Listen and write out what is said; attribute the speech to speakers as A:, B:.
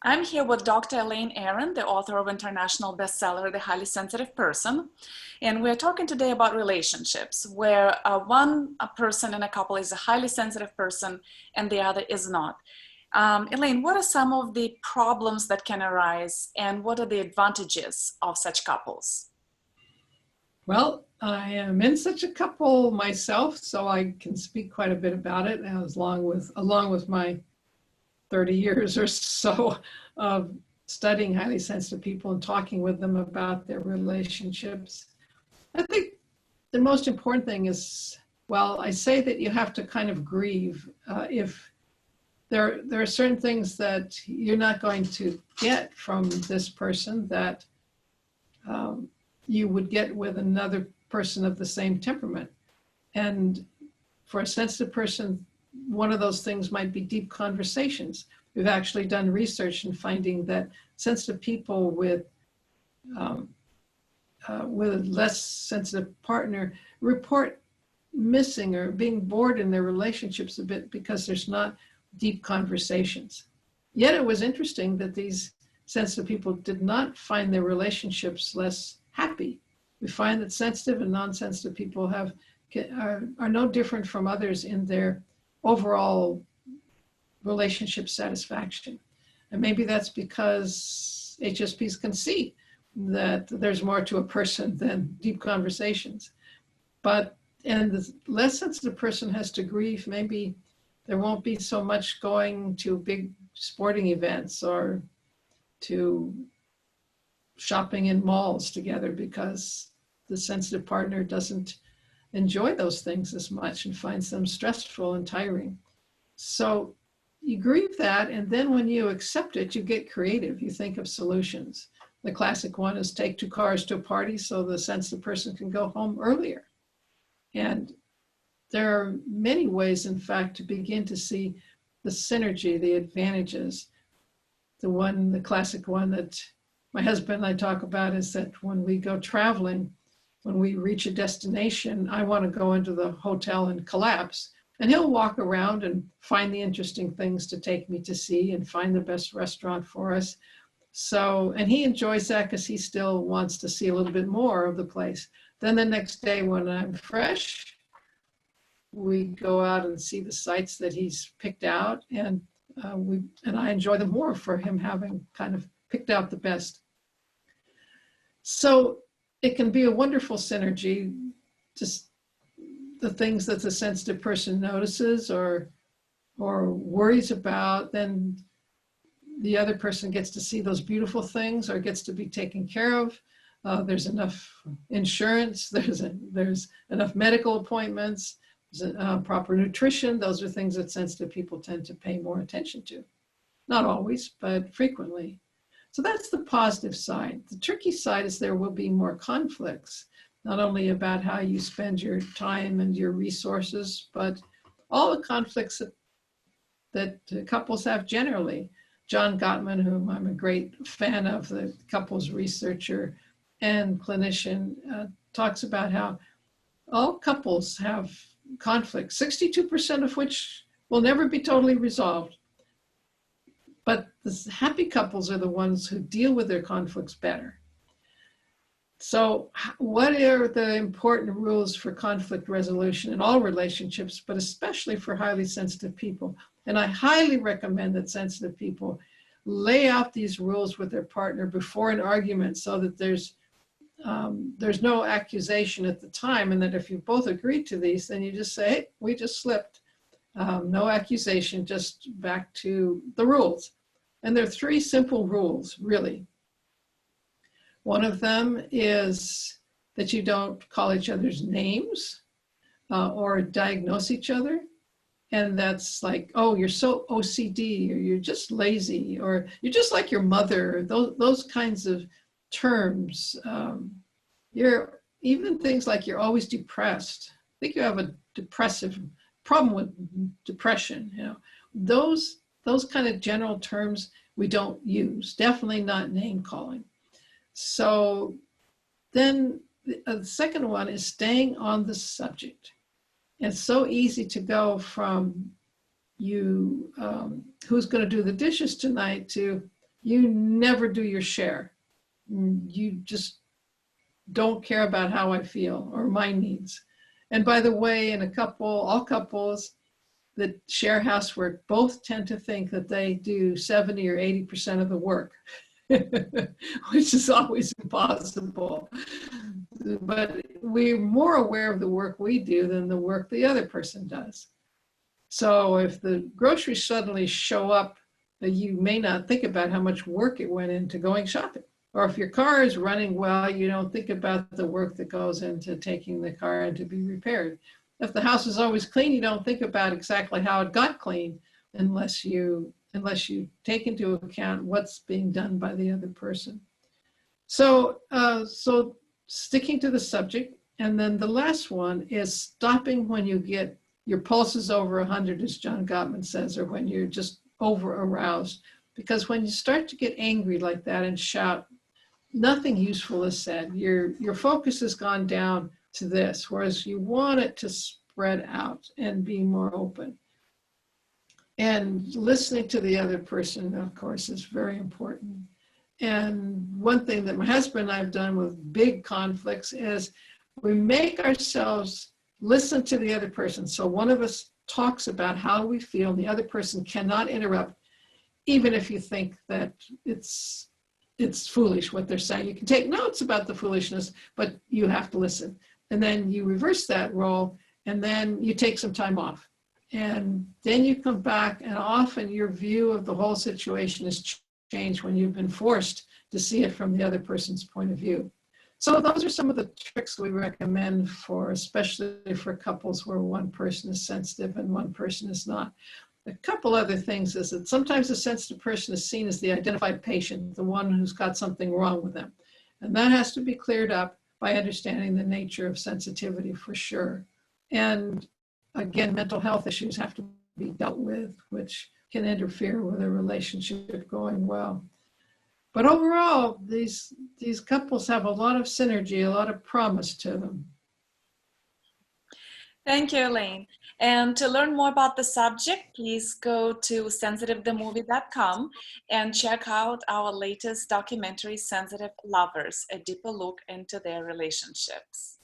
A: I'm here with Dr. Elaine Aron, the author of international bestseller, The Highly Sensitive Person. And we're talking today about relationships, where one person in a couple is a highly sensitive person and the other is not. Elaine, what are some of the problems that can arise and what are the advantages of such couples?
B: Well, I am in such a couple myself, so I can speak quite a bit about it, along with my 30 years or so of studying highly sensitive people and talking with them about their relationships. I think the most important thing is, well, I say that you have to kind of grieve if there are certain things that you're not going to get from this person that you would get with another person of the same temperament. And for a sensitive person, one of those things might be deep conversations. We've actually done research in finding that sensitive people with a less sensitive partner report missing or being bored in their relationships a bit because there's not deep conversations. Yet it was interesting that these sensitive people did not find their relationships less happy. We find that sensitive and non-sensitive people are no different from others in their overall relationship satisfaction. And maybe that's because HSPs can see that there's more to a person than deep conversations. And the less sensitive person has to grieve, maybe there won't be so much going to big sporting events or to shopping in malls together because the sensitive partner doesn't enjoy those things as much and finds them stressful and tiring. So you grieve that, and then when you accept it, you get creative. You think of solutions. The classic one is take two cars to a party so the sensitive person can go home earlier. And there are many ways, in fact, to begin to see the synergy, the advantages. The classic one that my husband and I talk about is that when we go traveling, when we reach a destination, I want to go into the hotel and collapse. And he'll walk around and find the interesting things to take me to see and find the best restaurant for us. So, and he enjoys that because he still wants to see a little bit more of the place. Then the next day when I'm fresh, we go out and see the sites that he's picked out, and I enjoy them more for him having kind of picked out the best. So it can be a wonderful synergy, just the things that the sensitive person notices or worries about, then the other person gets to see those beautiful things or gets to be taken care of. There's enough insurance, there's enough medical appointments, there's proper nutrition. Those are things that sensitive people tend to pay more attention to. Not always, but frequently. So that's the positive side. The tricky side is there will be more conflicts, not only about how you spend your time and your resources, but all the conflicts that couples have generally. John Gottman, whom I'm a great fan of, the couples researcher and clinician, talks about how all couples have conflicts, 62% of which will never be totally resolved. But the happy couples are the ones who deal with their conflicts better. So what are the important rules for conflict resolution in all relationships, but especially for highly sensitive people? And I highly recommend that sensitive people lay out these rules with their partner before an argument so that there's no accusation at the time, and that if you both agree to these, then you just say, hey, we just slipped. No accusation, just back to the rules. And there are three simple rules, really. One of them is that you don't call each other's names or diagnose each other. And that's like, oh, you're so OCD, or you're just lazy, or you're just like your mother. Those kinds of terms. You're even things like you're always depressed. I think you have a depressive problem with depression. You know, those kind of general terms we don't use. Definitely not name calling. So then the second one is staying on the subject. It's so easy to go from you, who's going to do the dishes tonight, to you never do your share. You just don't care about how I feel or my needs. And by the way, in a couple, all couples that share housework both tend to think that they do 70 or 80% of the work, which is always impossible. But we're more aware of the work we do than the work the other person does. So if the groceries suddenly show up, you may not think about how much work it went into going shopping. Or if your car is running well, you don't think about the work that goes into taking the car in to be repaired. If the house is always clean, you don't think about exactly how it got clean unless you take into account what's being done by the other person. So sticking to the subject. And then the last one is stopping when you get your pulse is over 100, as John Gottman says, or when you're just over aroused. Because when you start to get angry like that and shout, nothing useful is said. Your focus has gone down to this, whereas you want it to spread out and be more open. And listening to the other person, of course, is very important. And one thing that my husband and I have done with big conflicts is we make ourselves listen to the other person. So one of us talks about how we feel, and the other person cannot interrupt, even if you think that it's foolish what they're saying. You can take notes about the foolishness, but you have to listen. And then you reverse that role, and then you take some time off. And then you come back, and often your view of the whole situation is changed when you've been forced to see it from the other person's point of view. So those are some of the tricks we recommend for, especially for couples where one person is sensitive and one person is not. A couple other things is that sometimes a sensitive person is seen as the identified patient, the one who's got something wrong with them. And that has to be cleared up by understanding the nature of sensitivity for sure. And again, mental health issues have to be dealt with, which can interfere with a relationship going well. But overall, these couples have a lot of synergy, a lot of promise to them.
A: Thank you, Elaine. And to learn more about the subject, please go to sensitivethemovie.com and check out our latest documentary, Sensitive Lovers, a deeper look into their relationships.